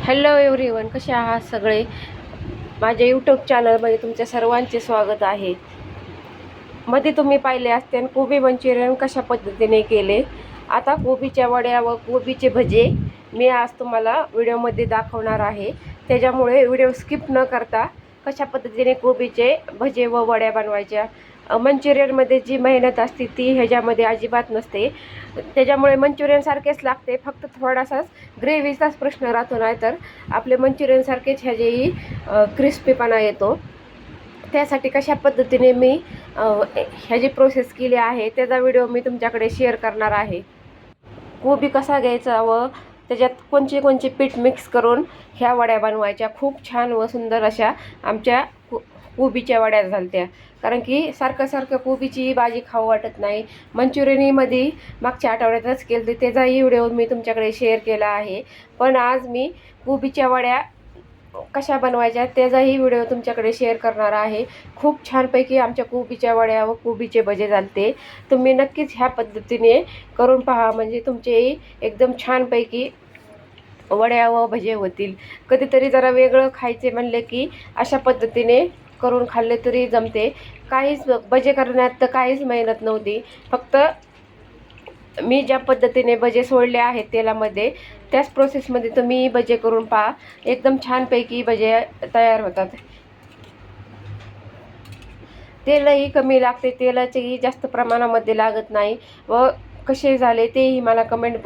Hello everyone, कसे आहात सगळे. माझ्या यूट्यूब चॅनलमध्ये तुमच्या सर्वांचे स्वागत आहे. मध्ये तुम्ही पाहिले असते कोबी मंचुरियन कशा पद्धतीने केले. आता कोबीच्या वड्या व कोबीचे भजे मी आज तुम्हाला व्हिडिओमध्ये दाखवणार आहे. त्याच्यामुळे व्हिडिओ स्किप न करता कशा पद्धतीने कोबीचे भजे व वड्या बनवायच्या. मंचुरियनमध्ये जी मेहनत असते ती ह्याच्यामध्ये अजिबात नसते. त्याच्यामुळे मंचुरियनसारखेच लागते, फक्त थोडासाच ग्रेव्हीचाच प्रश्न राहतो, नाही तर आपले मंचुरियनसारखेच ह्याचेही क्रिस्पीपणा येतो. त्यासाठी कशा पद्धतीने मी ह्याची प्रोसेस केली आहे त्याचा व्हिडिओ मी तुमच्याकडे शेअर करणार आहे. कोबी कसा घ्यायचा व त्याच्यात कोणचे कोणचे पीठ मिक्स करून ह्या वड्या बनवायच्या. खूप छान व सुंदर अशा आमच्या कोबीच्या वड्या झालत्या. कारण की सारखं सारखं कोबीची भाजी खाऊ वाटत नाही. मंचुरियनमध्ये मागच्या आठवड्यातच केलं तर त्याचाही व्हिडिओ मी तुमच्याकडे शेअर केला आहे. पण आज मी कोबीच्या वड्या कशा बनवायच्या त्याचाही व्हिडिओ तुमच्याकडे शेअर करणार आहे. खूप छानपैकी आमच्या कोबीच्या वड्या व कोबीचे भजे झालते. तुम्ही नक्कीच ह्या पद्धतीने करून पहा, म्हणजे तुमचेही एकदम छानपैकी वड्या व भजे होतील. कधीतरी जरा वेगळं खायचे म्हणले की अशा पद्धतीने करून खाल्ले तरी जमते. काहीच भजे करण्यात तर काहीच मेहनत नव्हती. फक्त मी ज्या पद्धतीने भजे सोडले आहेत तेलामध्ये त्याच प्रोसेसमध्ये तुम्ही भजे करून पहा. एकदम छानपैकी भजे तयार होतात. तेलही कमी लागते, तेलाचेही जास्त प्रमाणामध्ये लागत नाही. व कसे झाले तेही मला कमेंट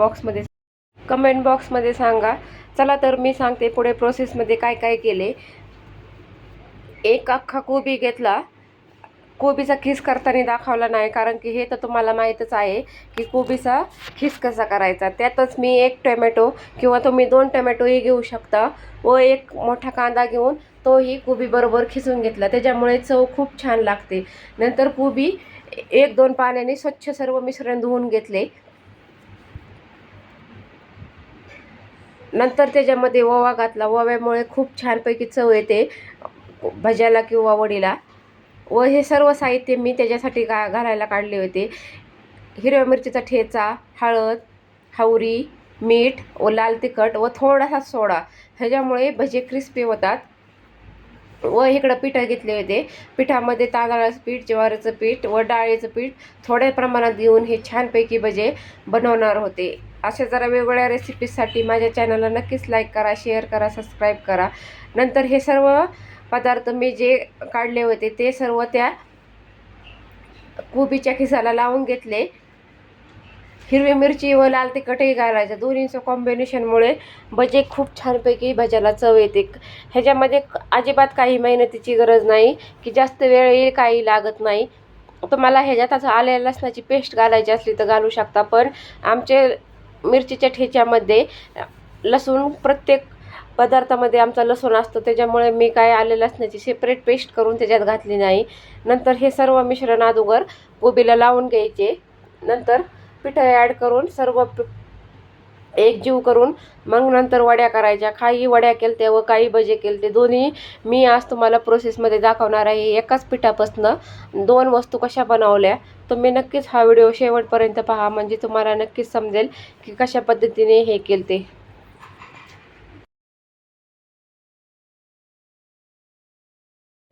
बॉक्समध्ये सांगा. चला तर मी सांगते पुढे प्रोसेसमध्ये काय काय केले. एक अख्खा कोबी घेतला. कोबीचा खीस करताना दाखवला नाही, कारण की हे तर तुम्हाला माहीतच आहे की कोबीचा खीस कसा करायचा. त्यातच मी एक टोमॅटो किंवा तुम्ही 2 टोमॅटोही घेऊ शकता व एक मोठा कांदा घेऊन तोही कोबी बरोबर खिसून घेतला. त्याच्यामुळे चव खूप छान लागते. नंतर कोबी 1-2 पाण्याने स्वच्छ सर्व मिश्रण धुवून घेतले. नंतर त्याच्यामध्ये ओवा घातला. ओव्यामुळे खूप छानपैकी चव येते भज्याला किंवा वडीला. व हे सर्व साहित्य मी त्याच्यासाठी घालायला काढले होते. हिरव्या मिरचीचा ठेचा, हळद, हावरी, मीठ व लाल तिखट व थोडासा सोडा. ह्याच्यामुळे भजे क्रिस्पी होतात. व इकडं पिठं घेतले होते. पिठामध्ये तांदळाचं पीठ, ज्वारीचं पीठ व डाळीचं पीठ थोड्या प्रमाणात घेऊन हे छानपैकी भजे बनवणार होते. अशा जरा वेगवेगळ्या रेसिपीजसाठी माझ्या चॅनलला नक्कीच लाईक करा, शेअर करा, सबस्क्राईब करा. नंतर हे सर्व पदार्थ मी जे काढले होते ते सर्व त्या कोबीच्या खिसाला लावून घेतले. हिरवी मिरची व लाल तिखटही घालायचं. दोन्हीचं कॉम्बिनेशनमुळे भजे खूप छानपैकी भज्याला चव येते. ह्याच्यामध्ये अजिबात काही मेहनतीची गरज नाही की जास्त वेळही काही लागत नाही. तुम्हाला ह्याच्यात असं आल्या लसणाची पेस्ट घालायची असली तर घालू शकता, पण आमचे मिरचीच्या ठेच्यामध्ये लसूण प्रत्येक पदार्थामध्ये आमचा लसूण असतो, त्याच्यामुळे मी काय आलं लसणाची सेपरेट पेस्ट करून त्याच्यात घातली नाही. नंतर हे सर्व मिश्रण अगोदर कोबीला लावून घ्यायचे. नंतर पिठं ॲड करून सर्व एकजीव करून मग नंतर वड्या करायच्या. काही वड्या केलत्या व काही भजे केलते. दोन्ही मी आज तुम्हाला प्रोसेसमध्ये दाखवणार आहे. एकाच पिठापासून 2 वस्तू कशा बनवल्या. तुम्ही नक्कीच हा व्हिडिओ शेवटपर्यंत पहा, म्हणजे तुम्हाला नक्कीच समजेल की कशा पद्धतीने हे केलते.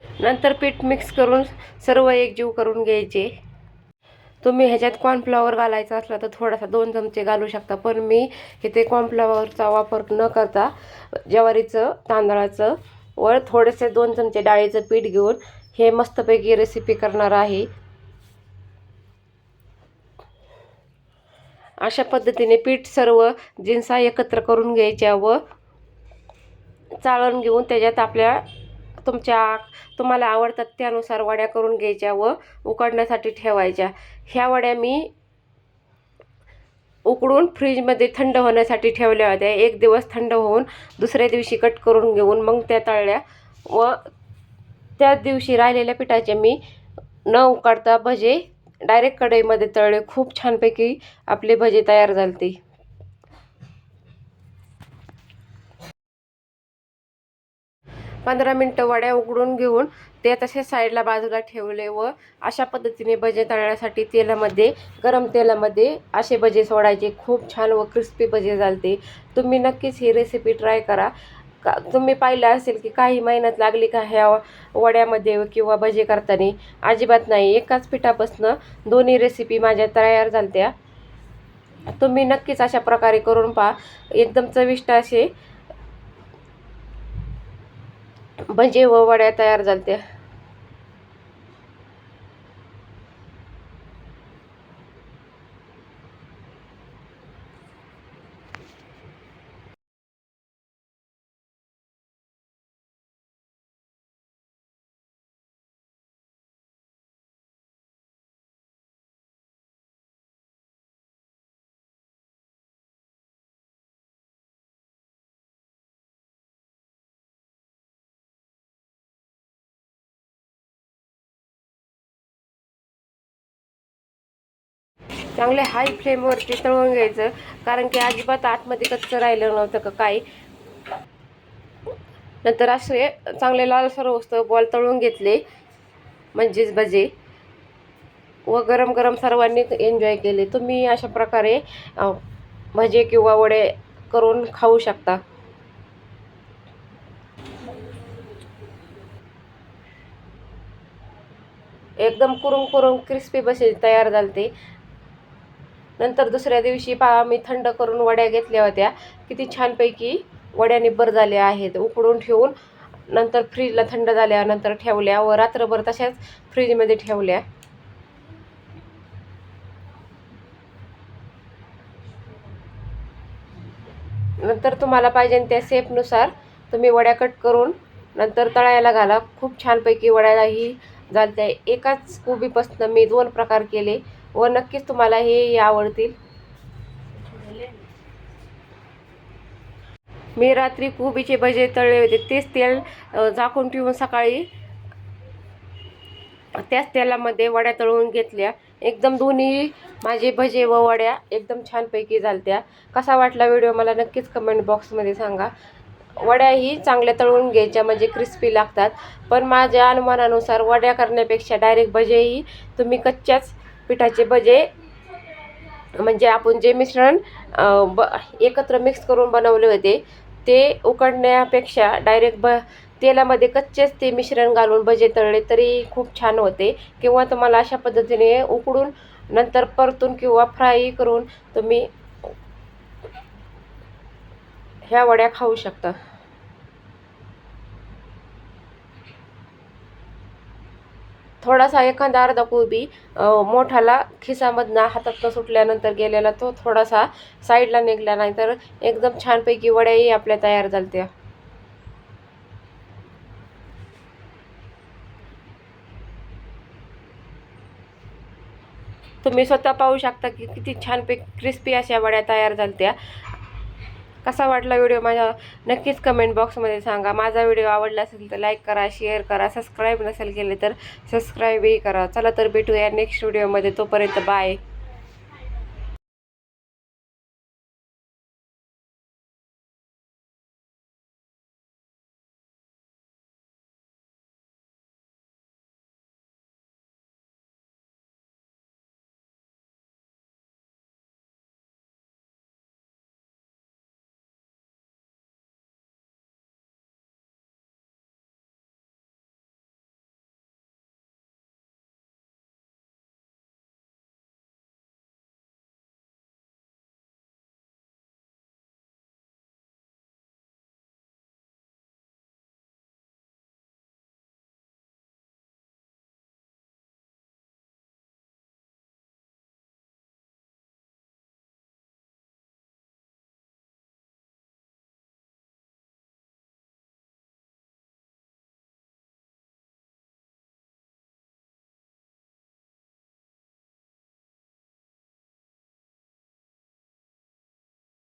नंतर पीठ मिक्स करून सर्व एकजीव करून घ्यायचे. तुम्ही ह्याच्यात कॉर्नफ्लॉवर घालायचा असला तर थोडासा 2 चमचे घालू शकता, पण मी इथे कॉर्नफ्लॉवरचा वापर न करता ज्वारीचं, तांदळाचं व थोडेसे 2 चमचे डाळीचं पीठ घेऊन हे मस्तपैकी रेसिपी करणार आहे. अशा पद्धतीने पीठ सर्व जिन्सा एकत्र करून घ्यायच्या व चाळण घेऊन त्याच्यात तुम्हाला आवडतात त्यानुसार वड्या करून घ्यायच्या व उकडण्यासाठी ठेवायच्या. ह्या वड्या मी उकडून फ्रीजमध्ये थंड होण्यासाठी ठेवल्या होत्या. 1 दिवस थंड होऊन दुसऱ्या दिवशी कट करून घेऊन मग त्या तळल्या व त्याच दिवशी राहिलेल्या पिठाचे मी न उकडता भजे डायरेक्ट कढईमध्ये तळले. खूप छानपैकी आपले भजे तयार झालते. 15 मिनटं वड्या उघडून घेऊन ते तसे साईडला बाजूला ठेवले व अशा पद्धतीने भजे तळण्यासाठी गरम तेलामध्ये असे भजे सोडायचे. खूप छान व क्रिस्पी भजे झालते. तुम्ही नक्कीच ही रेसिपी ट्राय करा. तुम्ही पाहिलं असेल की काही मेहनत लागली का ह्या वड्यामध्ये किंवा भजे करताना? अजिबात नाही. एकाच पिठापासून दोन्ही रेसिपी माझ्या तयार झालत्या. तुम्ही नक्कीच अशा प्रकारे करून पहा. एकदम चविष्ट असे भजे व वड्या तयार झालत्या. चांगले हाय फ्लेमवरती तळून घ्यायचं, कारण की अजिबात आतमध्ये कच्चं राहिलं नव्हतं का काही. नंतर असे चांगले लालसर होतं बॉल तळून घेतले, म्हणजेच भजे, व गरम गरम सर्वांनी एन्जॉय केले. तुम्ही अशा प्रकारे भजे किंवा वडे करून खाऊ शकता. एकदम कुरुम क्रिस्पी भजे तयार झालते. नंतर दुसऱ्या दिवशी पहा मी थंड करून वड्या घेतल्या होत्या. किती छानपैकी वड्या निब्बर झाल्या आहेत. उकडून ठेवून नंतर फ्रीजला थंड झाल्यानंतर ठेवल्या व रात्रभर तशाच फ्रीजमध्ये ठेवल्या. नंतर तुम्हाला पाहिजे त्या शेपनुसार तुम्ही वड्या कट करून नंतर तळायला घाला. खूप छानपैकी वड्याही झालत्या. एकाच कोबीपासून मी 2 प्रकार केले व नक्कीच तुम्हाला हे आवडतील. मी रात्री कोबीचे भजे तळले होते. तेच तेल झाकून ठेवून सकाळी त्याच तेलामध्ये वड्या तळून घेतल्या. एकदम दोन्ही माझे भजे व वड्या एकदम छानपैकी झालत्या. कसा वाटला व्हिडिओ मला नक्कीच कमेंट बॉक्समध्ये सांगा. वड्याही चांगल्या तळून घ्यायच्या म्हणजे क्रिस्पी लागतात. पण माझ्या अनुमानानुसार वड्या करण्यापेक्षा डायरेक्ट भजेही तुम्ही कच्च्याच पिठाचे भजे, म्हणजे आपण जे मिश्रण एकत्र मिक्स करून बनवले होते ते उकडण्यापेक्षा डायरेक्ट तेलामध्ये कच्चेच ते मिश्रण घालून भजे तळले तरी खूप छान होते. किंवा तुम्हाला अशा पद्धतीने उकडून नंतर परतून किंवा फ्राय करून तुम्ही ह्या वड्या खाऊ शकता. थोडासा एखादा अर्धा कोबी मोठाला खिसामधनं हातातनं सुटल्यानंतर गेलेला तो थोडासा साईडला निघाला, नाही तर एकदम छानपैकी वड्याही आपल्या तयार झालत्या. तुम्ही स्वतः पाहू शकता की किती छानपैकी क्रिस्पी अशा वड्या तयार झालत्या. कसा वाटला व्हिडिओ माझा नक्कीच कमेंट बॉक्समध्ये सांगा. माझा व्हिडिओ आवडला असेल तर लाईक करा, शेअर करा, सबस्क्राईब नसेल केले तर सबस्क्राईबही करा. चला तर भेटूया नेक्स्ट व्हिडिओमध्ये. तोपर्यंत बाय.